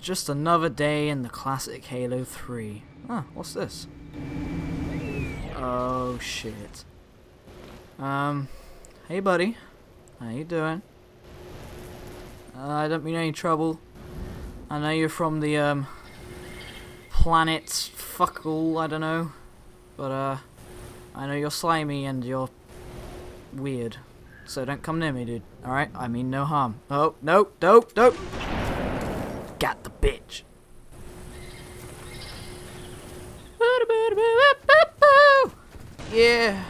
just another day in the classic Halo 3. Ah, what's this? Oh shit. Hey buddy. How you doing? I don't mean any trouble. I know you're from the, planet fuck all, I don't know. But, I know you're slimy and you're weird. So don't come near me, dude. Alright? I mean no harm. Oh, no, don't. Got the bitch. Yeah.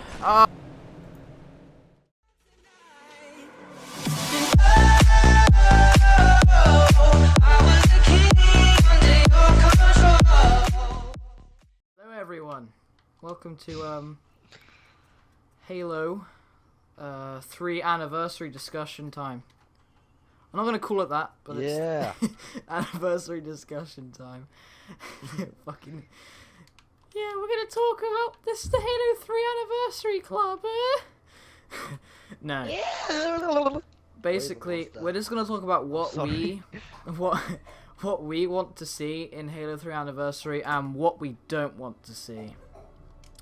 Hello everyone. Welcome to Halo 3 anniversary discussion time. I'm not gonna call it that, but Yeah. it's anniversary discussion time. Fucking yeah, we're gonna talk about this the Halo 3 anniversary club. No. Yeah. Basically, we're just gonna talk about what we want to see in Halo 3 anniversary and what we don't want to see.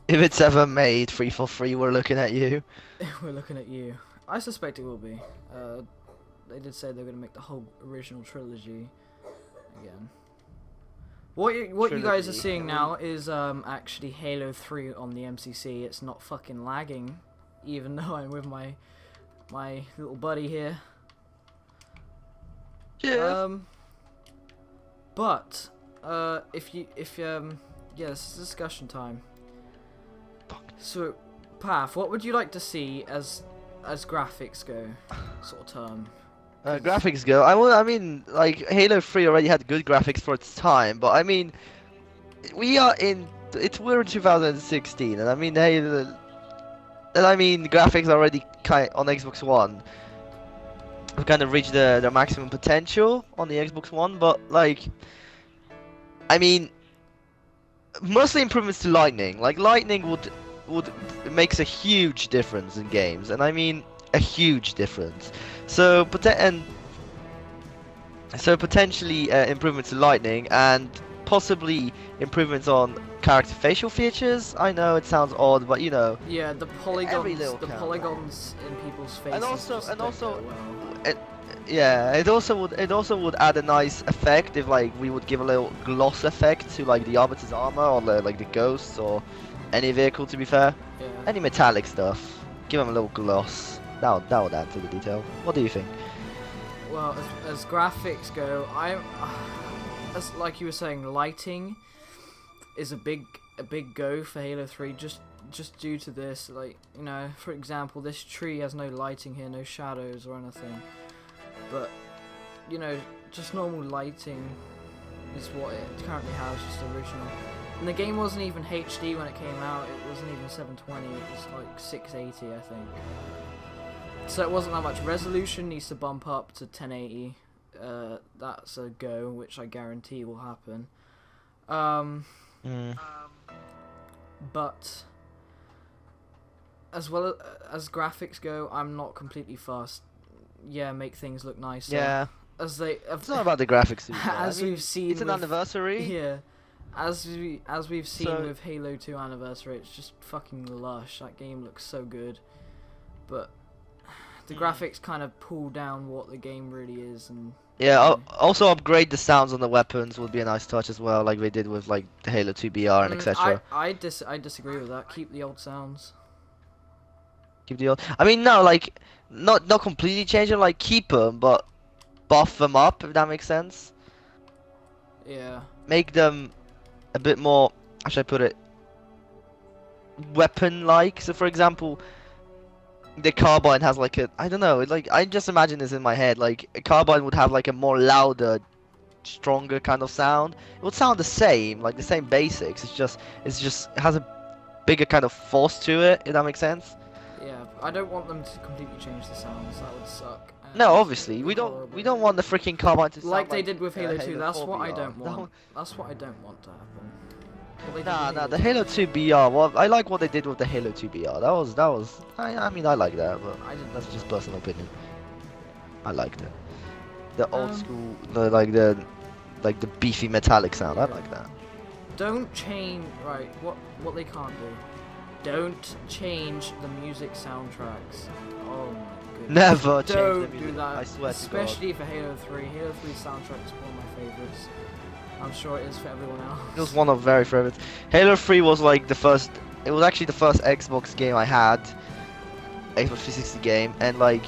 If it's ever made 343, we're looking at you. We're looking at you. I suspect it will be. They did say they're gonna make the whole original trilogy again. What you guys are seeing now is actually Halo 3 on the MCC. It's not fucking lagging, even though I'm with my little buddy here. Yeah. But yeah, this is discussion time. So, Path, what would you like to see as graphics go, sort of term? Graphics go. I mean, like Halo 3 already had good graphics for its time, but I mean, we're in 2016, and I mean, graphics already on Xbox One have kind of reached their maximum potential on the Xbox One, but like, I mean, mostly improvements to Lightning. Like Lightning would makes a huge difference in games, and I mean a huge difference. So potentially improvements to Lightning and possibly improvements on character facial features. I know it sounds odd, but you know. Yeah, the polygons in people's faces. It also would add a nice effect if like we would give a little gloss effect to like the Arbiter's armor or like the ghosts or any vehicle, to be fair. Yeah. Any metallic stuff. Give them a little gloss. That would add to the detail. What do you think? Well, as graphics go, as like you were saying, lighting is a big go for Halo 3 just due to this. Like, you know, for example, this tree has no lighting here, no shadows or anything. But, you know, just normal lighting is what it currently has, just original. And the game wasn't even HD when it came out, it wasn't even 720, it was like 680 I think. So it wasn't that much. Resolution needs to bump up to 1080, that's a go, which I guarantee will happen. But, as well as graphics go, I'm not completely fussed. Yeah, make things look nicer. Yeah. It's not about the graphics. We've seen. It's an anniversary. Yeah. As we've seen with Halo 2 anniversary, it's just fucking lush. That game looks so good, but the graphics kind of pull down what the game really is. And yeah, also upgrade the sounds on the weapons would be a nice touch as well, like they did with like the Halo 2 BR and etc. I disagree with that. Keep the old sounds. Keep the old. I mean, no, like not completely change them, like keep them, but buff them up, if that makes sense. Yeah. Make them a bit more, how should I put it, weapon-like. So for example, the carbine has like I don't know, like I just imagine this in my head, like a carbine would have like a more louder, stronger kind of sound. It would sound the same, like the same basics, it has a bigger kind of force to it, if that makes sense. Yeah, I don't want them to completely change the sounds, that would suck. No, obviously, we don't want the freaking carbine to sound like they did with Halo 2, that's what I 4 don't BR. want. That's what I don't want to happen. Nah, the Halo 2 BR, well, I like what they did with the Halo 2 BR. That was, I mean, I like that, but that's just personal opinion. I liked it. The old school, like the beefy metallic sound. I like that. Don't change. Right, what they can't do. Don't change the music soundtracks. Oh my goodness. Never change the Don't music. do that. I swear to God. Especially for Halo 3. Halo 3 soundtrack is one of my favorites. I'm sure it is for everyone else. It was one of very favorites. Halo 3 was like the first. It was actually the first Xbox game I had, Xbox 360 game, and like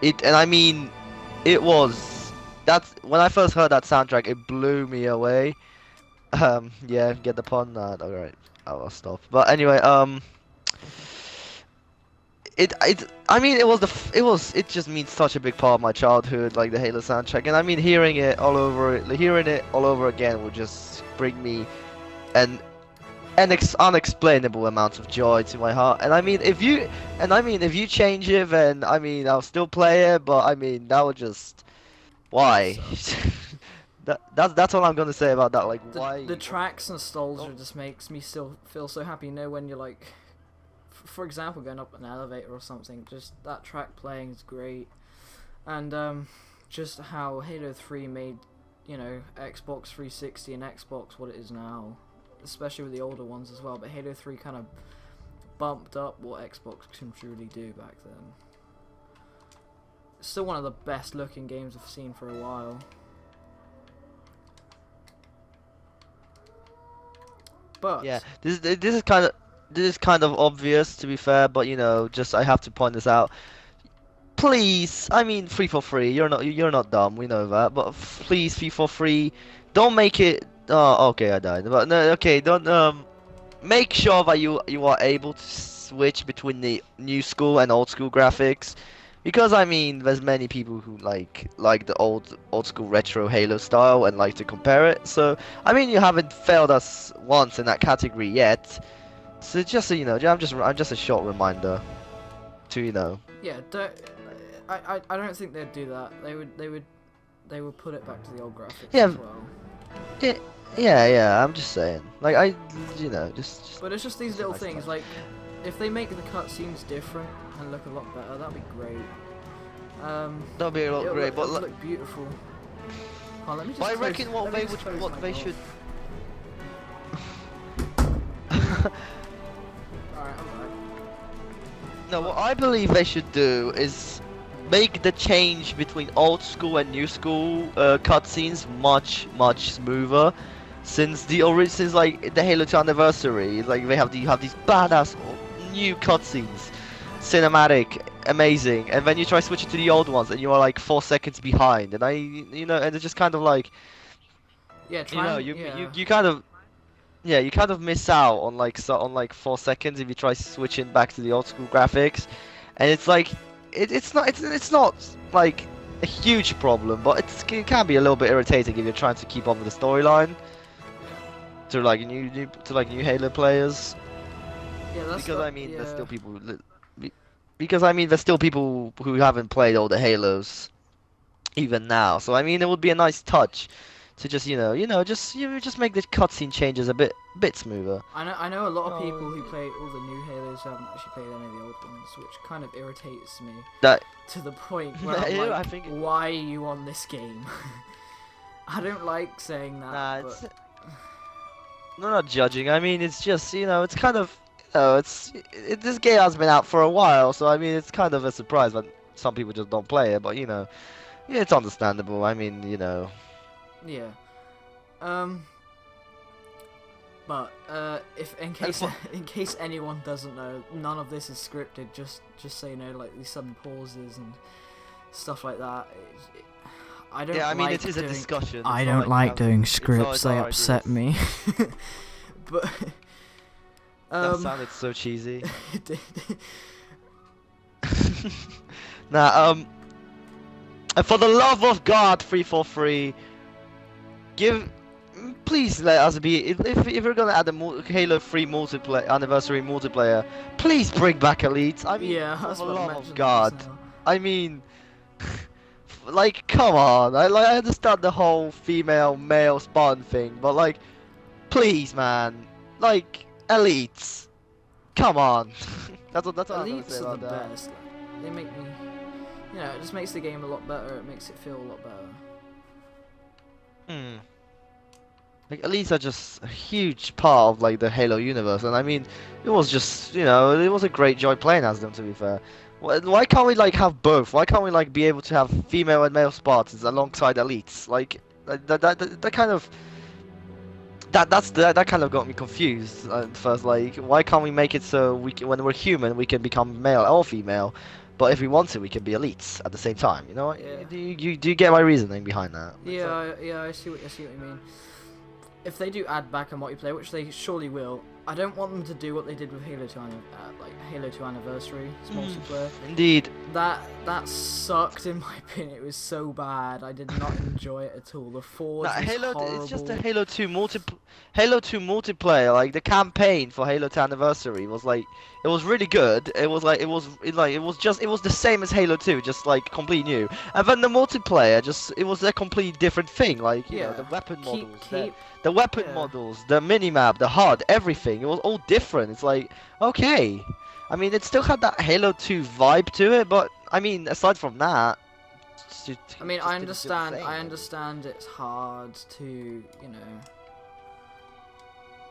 it. And I mean, it was. That's when I first heard that soundtrack. It blew me away. Yeah, get the pun. Alright, I'll stop. But anyway, I mean, it just means such a big part of my childhood, like the Halo soundtrack, and I mean, hearing it all over again would just bring me an unexplainable amount of joy to my heart. And I mean, if you change it, then I mean, I'll still play it, but I mean, that would just why. That's all I'm gonna say about that. Like, why? The track's nostalgia just makes me still feel so happy. You know, when you're like, for example, going up an elevator or something, just that track playing is great. And just how Halo 3 made, you know, Xbox 360 and Xbox what it is now, especially with the older ones as well. But Halo 3 kind of bumped up what Xbox can truly do back then. It's still one of the best looking games I've seen for a while. But Yeah, this is kind of obvious, to be fair, but you know, just I have to point this out. Please, I mean, 343. You're not dumb. We know that, but please, 343, don't make it. Oh, okay, I died. But no, okay, don't make sure that you are able to switch between the new school and old school graphics. Because I mean, there's many people who like the old school retro Halo style and like to compare it. So I mean, you haven't failed us once in that category yet. So just so you know, I'm just a short reminder to, you know. yeah, I don't think they'd do that. They would put it back to the old graphics Yeah. as well. Yeah. I'm just saying. Like you know, just. But it's just these It's a little nice things, touch. like, if they make the cutscenes different and look a lot better, that'd be great. That'll be a lot great, it'll but look beautiful. Oh, let me just I close- reckon let me just close what my they door. should. Alright, I'm back. No, what I believe they should do is make the change between old school and new school cutscenes much smoother. Since like the Halo 2 anniversary, like you have these badass new cutscenes, cinematic, amazing, and then you try switching to the old ones and you are like 4 seconds behind, and and it's just kind of like, Yeah, you try know, and- you yeah. you kind of. Yeah, you kind of miss out on like 4 seconds if you try switching back to the old school graphics, and it's like it's not like a huge problem, but it can be a little bit irritating if you're trying to keep up with the storyline to like new Halo players. Yeah, that's Because the- I mean, there's yeah. still people. Because I mean, there's still people who haven't played all the Halos even now. So I mean, it would be a nice touch to just just make the cutscene changes a bit smoother. I know a lot of No. people who play all the new Halos who haven't actually played any of the old ones, which kind of irritates me That to the point where I'm Yeah, I like, think- why are you on this game? I don't like saying that, Nah, but it's no, not judging. I mean, it's just it's kind of this game has been out for a while, so I mean, it's kind of a surprise that some people just don't play it. But yeah, it's understandable. I mean, yeah. But if in case for- in case anyone doesn't know, none of this is scripted. Just so you know, like these sudden pauses and stuff like that. I don't. yeah. I mean, like it is a doing- discussion. I It's not don't you like have- doing it's scripts. They our upset ideas. me. But That sounded so cheesy. it did. Now, and for the love of God, 343, please let us be. If you're gonna add a Halo 3 multiplayer anniversary multiplayer, please bring back Elite. I mean, Yeah, for that's the what I love mentioned of just God. now. I mean, like, come on. I understand the whole female male spawn thing, but like, please, man, like, Elites, come on. that's what I'm gonna Elites say are about the that. best. They make me, it just makes the game a lot better. It makes it feel a lot better. Hmm. Like elites are just a huge part of like the Halo universe, and I mean, it was just it was a great joy playing as them. To be fair, why can't we like have both? Why can't we like be able to have female and male Spartans alongside elites? Like that kind of that kind of got me confused at first. Like, why can't we make it so when we're human we can become male or female, but if we want to we can be elites at the same time? You know? Yeah. Do you get my reasoning behind that? It's like, Yeah, I see what you mean. If they do add back a multiplayer, which they surely will, I don't want them to do what they did with Halo 2, like Halo 2 Anniversary, it's multiplayer. Indeed. That sucked in my opinion. It was so bad. I did not enjoy it at all. The Forge was Halo, horrible. it's just a Halo 2 multiplayer. Like the campaign for Halo 2 Anniversary was like, it was really good. It was like, it was the same as Halo 2, just like completely new. And then the multiplayer, it was a completely different thing. Like, the weapon models, the weapon models, the minimap, the HUD, everything. It was all different. It's like, okay. I mean, it still had that Halo 2 vibe to it, but I mean, aside from that, I mean, I understand. I I understand it's hard to,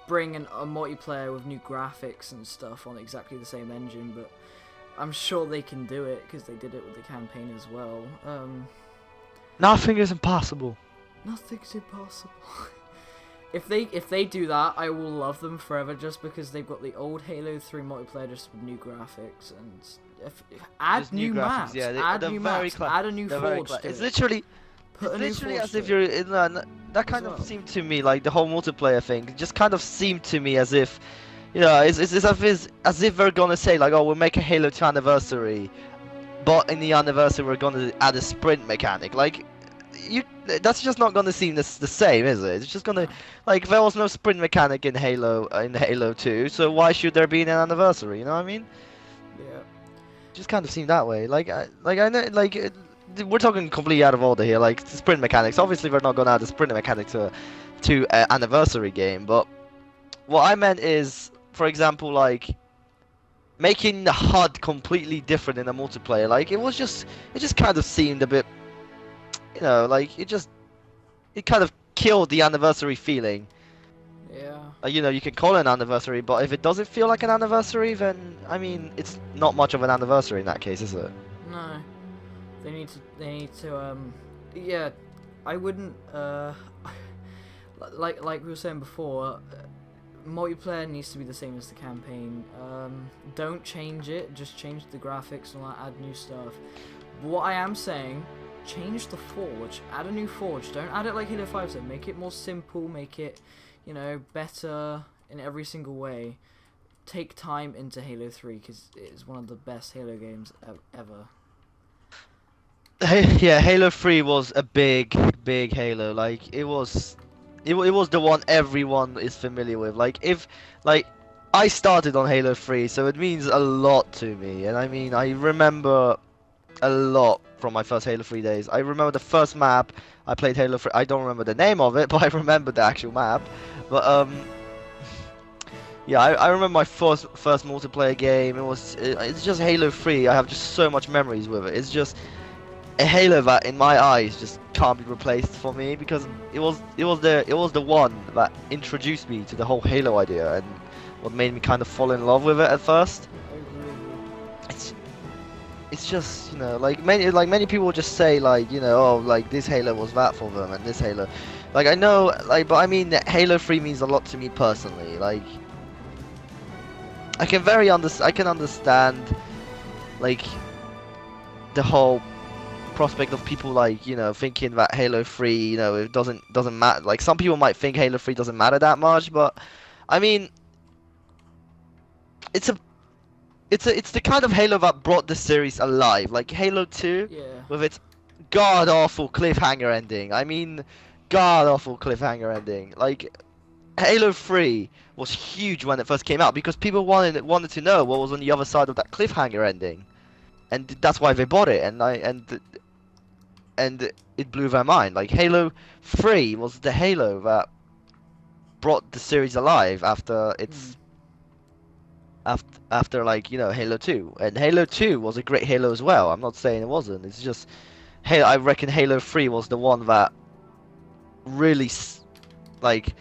bring a multiplayer with new graphics and stuff on exactly the same engine, but I'm sure they can do it because they did it with the campaign as well. Nothing is impossible. Nothing's impossible. If they do that, I will love them forever just because they've got the old Halo 3 multiplayer just with new graphics and add Just new maps, yeah, add new maps, add a new Forge to It's it. literally as if you're in that kind of seemed to me like the whole multiplayer thing just kind of seemed to me as if it's as if they're gonna say like, oh, we'll make a Halo 2 Anniversary, but in the anniversary we're gonna add a sprint mechanic. Like, that's just not gonna seem the same, is it? It's just gonna, like, there was no sprint mechanic in Halo 2, so why should there be in an anniversary? You know what I mean? Yeah. Just kind of seemed that way. I know, we're talking completely out of order here. Like sprint mechanics. Obviously, we're not gonna add a sprint mechanic to an anniversary game. But what I meant is, for example, like making the HUD completely different in a multiplayer. Like it just kind of seemed a bit, like it kind of killed the anniversary feeling. Yeah. You can call it an anniversary, but if it doesn't feel like an anniversary, then I mean, it's not much of an anniversary in that case, is it? No. They need to yeah, I wouldn't like we were saying before, multiplayer needs to be the same as the campaign. Don't change it, just change the graphics and add new stuff. But what I am saying, change the Forge, add a new Forge. Don't add it like Halo 5 said. Make it more simple, make it, better in every single way. Take time into Halo 3 because it is one of the best Halo games ever. Yeah, Halo 3 was a big Halo. Like it was the one everyone is familiar with. Like I started on Halo 3, so it means a lot to me. And I mean, I remember a lot from my first Halo 3 days. I remember the first map I played Halo 3. I don't remember the name of it, but I remember the actual map. But yeah, I remember my first multiplayer game. It's just Halo 3. I have just so much memories with it. It's just a Halo that, in my eyes, just can't be replaced for me because it was the one that introduced me to the whole Halo idea and what made me kind of fall in love with it at first. I agree with you. It's just many people just say oh, like this Halo was that for them and this Halo, like I know, like, but I mean Halo 3 means a lot to me personally. Like I can understand like the whole prospect of people thinking that Halo 3 it doesn't matter. Like some people might think Halo 3 doesn't matter that much, but I mean it's the kind of Halo that brought the series alive. Like Halo 2 with its god awful cliffhanger ending. I mean god awful cliffhanger ending. Like Halo 3 was huge when it first came out because people wanted to know what was on the other side of that cliffhanger ending. And that's why they bought it, and it blew their mind. Like Halo 3 was the Halo that brought the series alive after its after Halo 2. And Halo 2 was a great Halo as well. I'm not saying it wasn't. It's just I reckon Halo 3 was the one that really like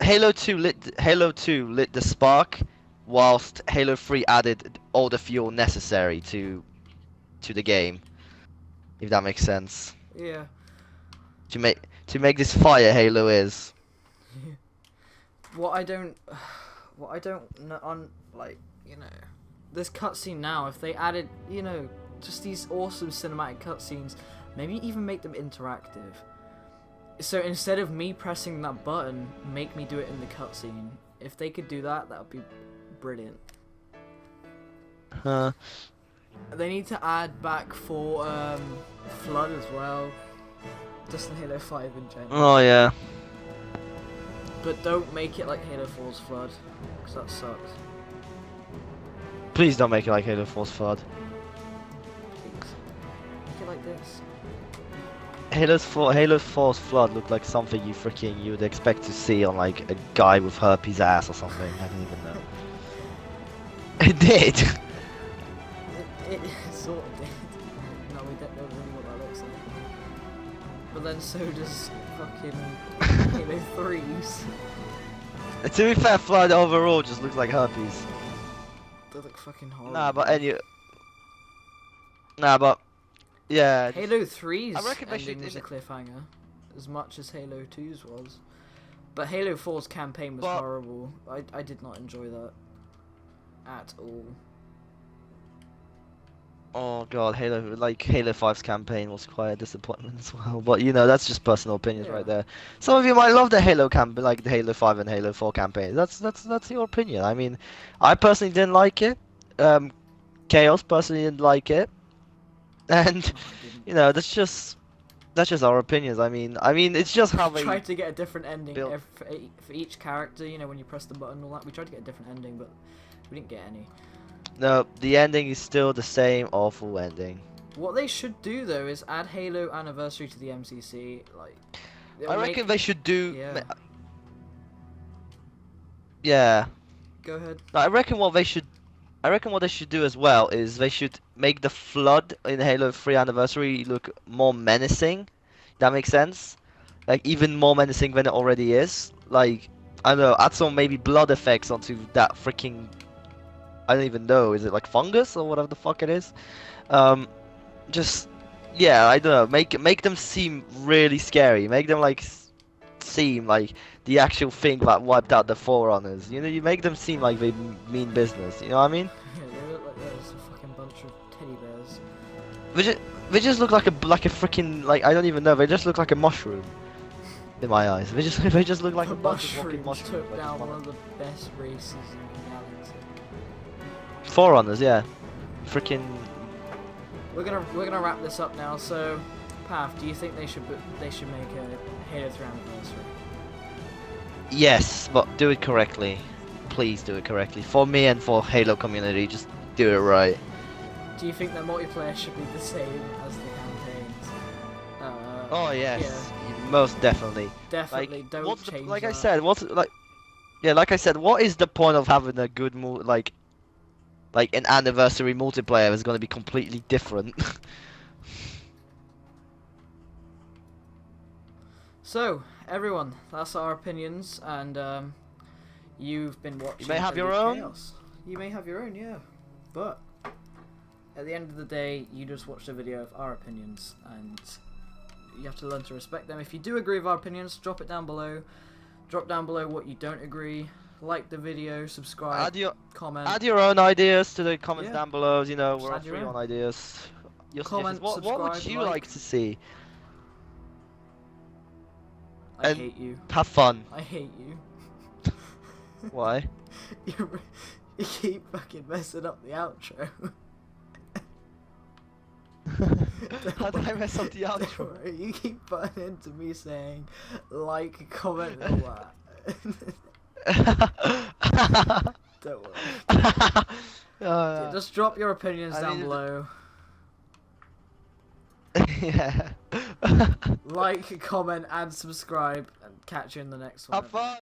Halo 2 lit the spark, whilst Halo 3 added all the fuel necessary to the game. If that makes sense. Yeah. To make this fire Halo is. What I don't know on, like, you know, this cutscene now, if they added, you know, just these awesome cinematic cutscenes, maybe even make them interactive. So instead of me pressing that button, make me do it in the cutscene. If they could do that, that would be brilliant. Huh. They need to add back for Flood as well, just in Halo 5 in general. Oh yeah. But don't make it like Halo 4's Flood, because that sucks. Please don't make it like Halo 4's Flood. Please. Make it like this. Halo 4's Flood looked like something you would expect to see on like a guy with herpes ass or something. I don't even know. It did. It sort of did. No, we don't know really what that looks like. But then so does fucking Halo 3's. To be fair, Flood overall just looks like herpes. They look fucking horrible. Nah, but yeah. Halo 3's I reckon they should ending was a cliffhanger, as much as Halo 2's was. But Halo 4's campaign was horrible. I did not enjoy that at all. Oh god, Halo 5's campaign was quite a disappointment as well. But you know, that's just personal opinions right there. Some of you might love the Halo like the Halo 5 and Halo 4 campaign. That's your opinion. I mean, I personally didn't like it. Chaos personally didn't like it. And you know, that's just our opinions. I mean, it's just how they tried to get a different ending for each character. You know, when you press the button and all that, we tried to get a different ending, but we didn't get any. No, the ending is still the same awful ending. What they should do though is add Halo Anniversary to the MCC. Like, I reckon they should do. Yeah. Go ahead. I reckon what they should do as well is they should make the Flood in Halo 3 Anniversary look more menacing. That makes sense? Like even more menacing than it already is. Like, I don't know, add some maybe blood effects onto that freaking, I don't even know, is it like fungus or whatever the fuck it is? Just, yeah, I don't know, make them seem really scary. Make them like seem like the actual thing that wiped out the Forerunners. You know, you make them seem like they mean business. You know what I mean? Yeah, they look like there's a fucking bunch of teddy bears. They just look like a freaking, like, I don't even know. They just look like a mushroom in my eyes. They just look like a bunch of walking mushrooms. Took down one of the best races in the galaxy. Forerunners, yeah. Freaking. We're gonna wrap this up now. So, Path, do you think they should make a Halo 3 Anniversary? Yes, but do it correctly. Please do it correctly. For me and for Halo community, just do it right. Do you think that multiplayer should be the same as the campaigns? Oh yes, most definitely. Definitely, like, don't change like that. I said, like I said, what is the point of having a good like an anniversary multiplayer is going to be completely different? So, everyone, that's our opinions, and you've been watching. You may have your own. Chaos. You may have your own, yeah. But at the end of the day, you just watched a video of our opinions, and you have to learn to respect them. If you do agree with our opinions, drop it down below. Drop down below what you don't agree. Like the video, subscribe, comment. Add your own ideas to the comments down below. You know, we're all free on ideas. Your comment, what would you like to see? I hate you. Have fun. I hate you. Why? You keep fucking messing up the outro. How did I mess up the outro? Worry, you keep butting into me saying like, comment, and all that. Don't worry. Just drop your opinions down below. Yeah. Like, comment, and subscribe, and catch you in the next one. Have fun.